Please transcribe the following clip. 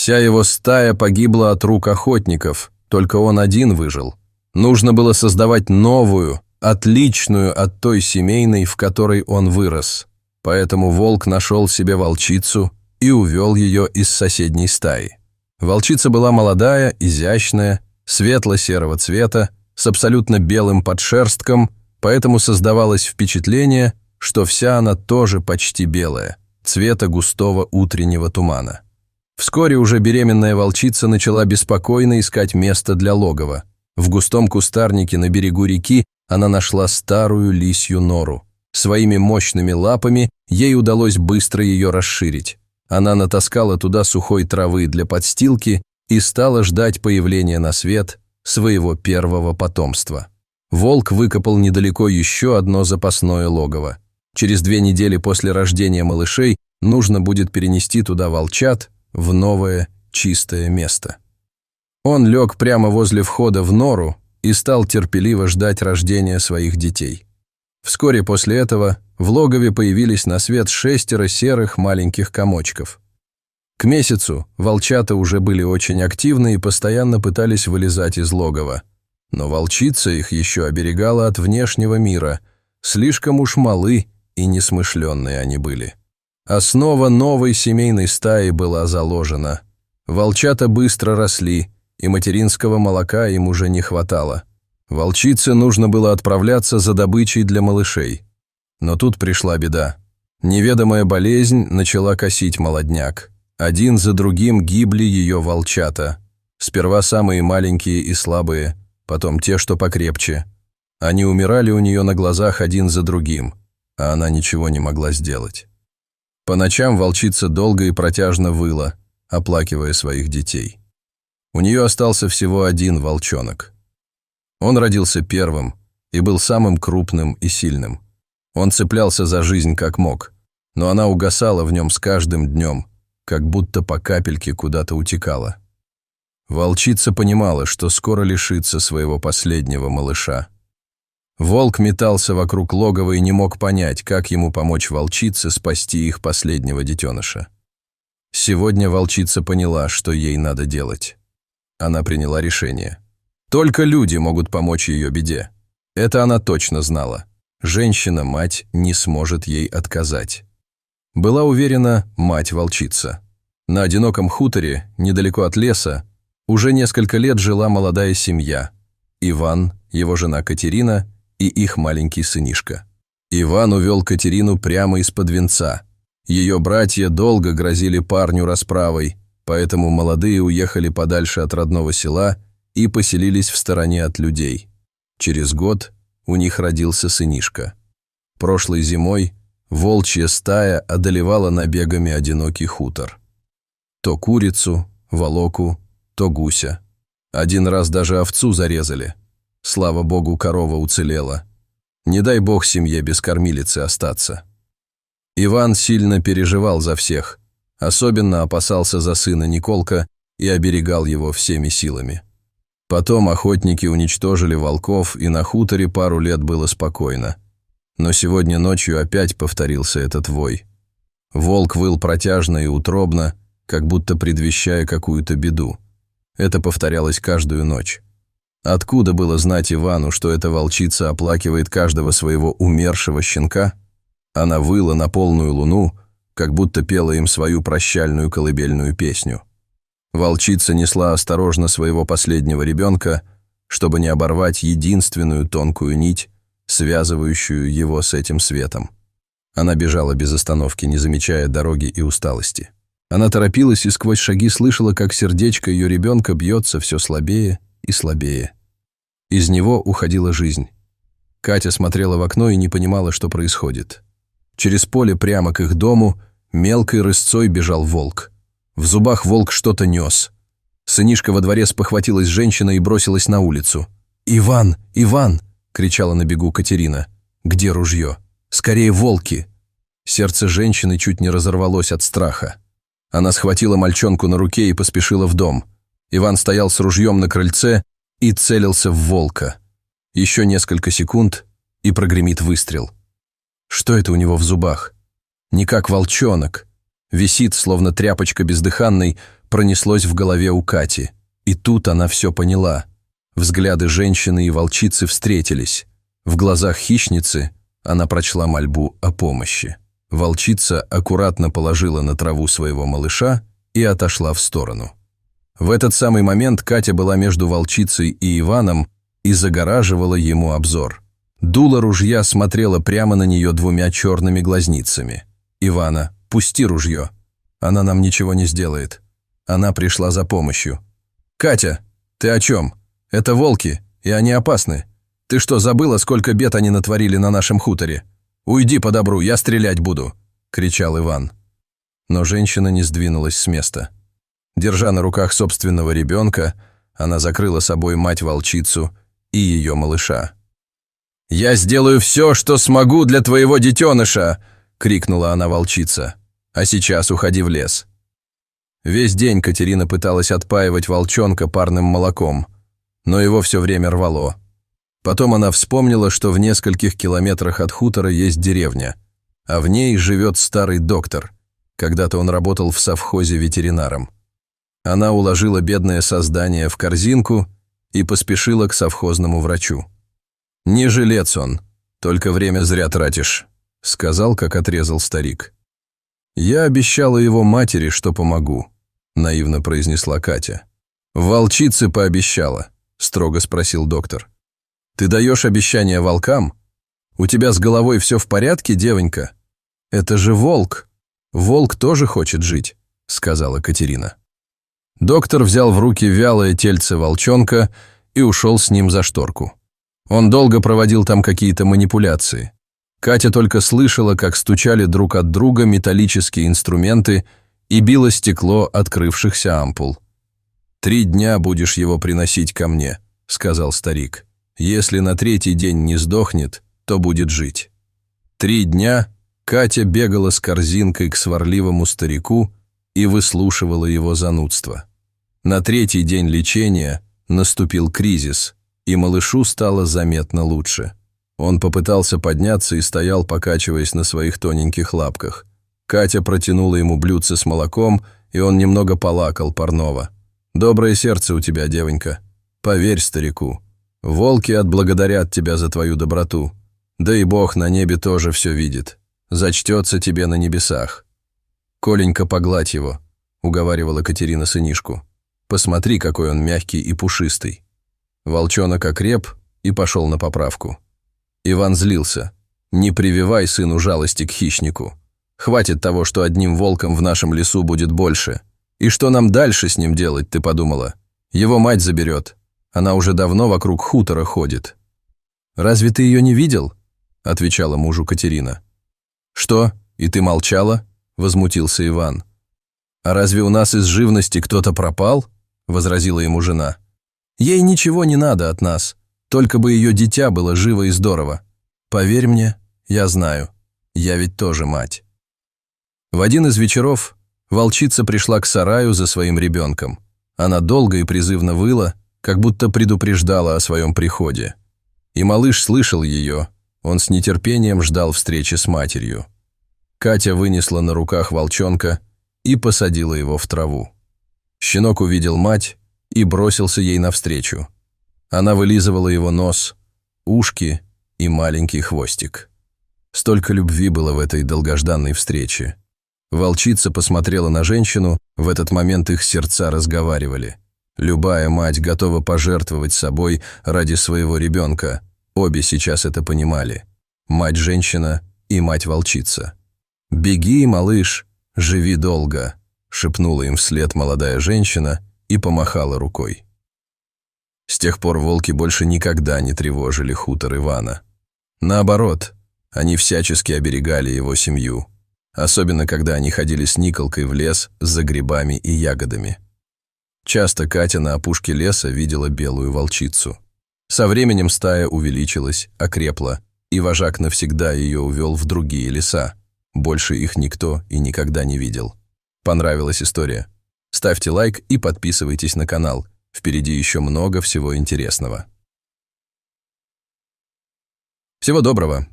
Вся его стая погибла от рук охотников, только он один выжил. Нужно было создавать новую, отличную от той семейной, в которой он вырос. Поэтому волк нашел себе волчицу и увел ее из соседней стаи. Волчица была молодая, изящная, светло-серого цвета, с абсолютно белым подшерстком, поэтому создавалось впечатление, что вся она тоже почти белая, цвета густого утреннего тумана. Вскоре уже беременная волчица начала беспокойно искать место для логова. В густом кустарнике на берегу реки она нашла старую лисью нору. Своими мощными лапами ей удалось быстро ее расширить. Она натаскала туда сухой травы для подстилки и стала ждать появления на свет своего первого потомства. Волк выкопал недалеко еще одно запасное логово. Через 2 недели после рождения малышей нужно будет перенести туда волчат в новое чистое место. Он лег прямо возле входа в нору и стал терпеливо ждать рождения своих детей. Вскоре после этого в логове появились на свет 6 серых маленьких комочков. К месяцу волчата уже были очень активны и постоянно пытались вылезать из логова. Но волчица их еще оберегала от внешнего мира, слишком уж малы и несмышленные они были. Основа новой семейной стаи была заложена. Волчата быстро росли, и материнского молока им уже не хватало. Волчице нужно было отправляться за добычей для малышей. Но тут пришла беда. Неведомая болезнь начала косить молодняк. Один за другим гибли ее волчата. Сперва самые маленькие и слабые, потом те, что покрепче. Они умирали у нее на глазах один за другим, а она ничего не могла сделать. По ночам волчица долго и протяжно выла, оплакивая своих детей. У нее остался всего один волчонок. Он родился первым и был самым крупным и сильным. Он цеплялся за жизнь как мог, но она угасала в нем с каждым днем, как будто по капельке куда-то утекала. Волчица понимала, что скоро лишится своего последнего малыша. Волк метался вокруг логова и не мог понять, как ему помочь волчице спасти их последнего детеныша. Сегодня волчица поняла, что ей надо делать. Она приняла решение. Только люди могут помочь ее беде. Это она точно знала. Женщина-мать не сможет ей отказать. Была уверена мать-волчица. На одиноком хуторе, недалеко от леса, уже несколько лет жила молодая семья. Иван, его жена Катерина и их маленький сынишка. Иван увел Катерину прямо из-под венца. Ее братья долго грозили парню расправой, поэтому молодые уехали подальше от родного села и поселились в стороне от людей. Через год у них родился сынишка. Прошлой зимой волчья стая одолевала набегами одинокий хутор. То курицу, волоку, то гуся. Один раз даже овцу зарезали. Слава богу, корова уцелела. Не дай бог семье без кормилицы остаться. Иван сильно переживал за всех, особенно опасался за сына Николка и оберегал его всеми силами. Потом охотники уничтожили волков, и на хуторе пару лет было спокойно. Но сегодня ночью опять повторился этот вой. Волк выл протяжно и утробно, как будто предвещая какую-то беду. Это повторялось каждую ночь. Откуда было знать Ивану, что эта волчица оплакивает каждого своего умершего щенка? Она выла на полную луну, как будто пела им свою прощальную колыбельную песню. Волчица несла осторожно своего последнего ребенка, чтобы не оборвать единственную тонкую нить, связывающую его с этим светом. Она бежала без остановки, не замечая дороги и усталости. Она торопилась и сквозь шаги слышала, как сердечко ее ребенка бьется все слабее и слабее. Из него уходила жизнь. Катя смотрела в окно и не понимала, что происходит. Через поле прямо к их дому мелкой рысцой бежал волк. В зубах волк что-то нес. Сынишка во дворе спохватилась женщина и бросилась на улицу. «Иван! Иван!» — кричала на бегу Катерина. «Где ружье? Скорее волки!» Сердце женщины чуть не разорвалось от страха. Она схватила мальчонку на руке и поспешила в дом. Иван стоял с ружьем на крыльце и целился в волка. Еще несколько секунд, и прогремит выстрел. Что это у него в зубах? Не как волчонок. Висит, словно тряпочка бездыханной, пронеслось в голове у Кати. И тут она все поняла. Взгляды женщины и волчицы встретились. В глазах хищницы она прочла мольбу о помощи. Волчица аккуратно положила на траву своего малыша и отошла в сторону. В этот самый момент Катя была между волчицей и Иваном и загораживала ему обзор. Дуло ружья смотрела прямо на нее двумя черными глазницами. «Ивана, пусти ружье. Она нам ничего не сделает. Она пришла за помощью». «Катя, ты о чем? Это волки, и они опасны. Ты что, забыла, сколько бед они натворили на нашем хуторе? Уйди по добру, я стрелять буду!» – кричал Иван. Но женщина не сдвинулась с места. Держа на руках собственного ребенка, она закрыла собой мать-волчицу и ее малыша. «Я сделаю все, что смогу для твоего детеныша!» – крикнула она волчица. «А сейчас уходи в лес». Весь день Катерина пыталась отпаивать волчонка парным молоком, но его все время рвало. Потом она вспомнила, что в нескольких километрах от хутора есть деревня, а в ней живет старый доктор. Когда-то он работал в совхозе ветеринаром. Она уложила бедное создание в корзинку и поспешила к совхозному врачу. «Не жилец он, только время зря тратишь», — сказал, как отрезал старик. «Я обещала его матери, что помогу», — наивно произнесла Катя. «Волчице пообещала», — строго спросил доктор. «Ты даешь обещания волкам? У тебя с головой все в порядке, девонька? Это же волк. Волк тоже хочет жить», — сказала Катерина. Доктор взял в руки вялое тельце волчонка и ушел с ним за шторку. Он долго проводил там какие-то манипуляции. Катя только слышала, как стучали друг от друга металлические инструменты и било стекло открывшихся ампул. «3 дня будешь его приносить ко мне», — сказал старик. «Если на 3-й день не сдохнет, то будет жить». 3 дня Катя бегала с корзинкой к сварливому старику и выслушивала его занудство. На 3-й день лечения наступил кризис, и малышу стало заметно лучше. Он попытался подняться и стоял, покачиваясь на своих тоненьких лапках. Катя протянула ему блюдце с молоком, и он немного полакал парного. «Доброе сердце у тебя, девонька. Поверь старику. Волки отблагодарят тебя за твою доброту. Да и Бог на небе тоже все видит. Зачтется тебе на небесах». «Коленька, погладь его», — уговаривала Катерина сынишку. «Посмотри, какой он мягкий и пушистый». Волчонок окреп и пошел на поправку. Иван злился. «Не прививай сыну жалости к хищнику. Хватит того, что одним волком в нашем лесу будет больше. И что нам дальше с ним делать, ты подумала? Его мать заберет. Она уже давно вокруг хутора ходит». «Разве ты ее не видел?» – отвечала мужу Катерина. «Что, и ты молчала?» – возмутился Иван. «А разве у нас из живности кто-то пропал?» – возразила ему жена. «Ей ничего не надо от нас, только бы ее дитя было живо и здорово. Поверь мне, я знаю, я ведь тоже мать». В один из вечеров волчица пришла к сараю за своим ребенком. Она долго и призывно выла, как будто предупреждала о своем приходе. И малыш слышал ее, он с нетерпением ждал встречи с матерью. Катя вынесла на руках волчонка и посадила его в траву. Щенок увидел мать и бросился ей навстречу. Она вылизывала его нос, ушки и маленький хвостик. Столько любви было в этой долгожданной встрече. Волчица посмотрела на женщину, в этот момент их сердца разговаривали. Любая мать готова пожертвовать собой ради своего ребенка. Обе сейчас это понимали. Мать-женщина и мать-волчица. «Беги, малыш, живи долго», — шепнула им вслед молодая женщина и помахала рукой. С тех пор волки больше никогда не тревожили хутор Ивана. Наоборот, они всячески оберегали его семью, особенно когда они ходили с Николкой в лес за грибами и ягодами. Часто Катя на опушке леса видела белую волчицу. Со временем стая увеличилась, окрепла, и вожак навсегда ее увел в другие леса. Больше их никто и никогда не видел. Понравилась история? Ставьте лайк и подписывайтесь на канал. Впереди еще много всего интересного. Всего доброго!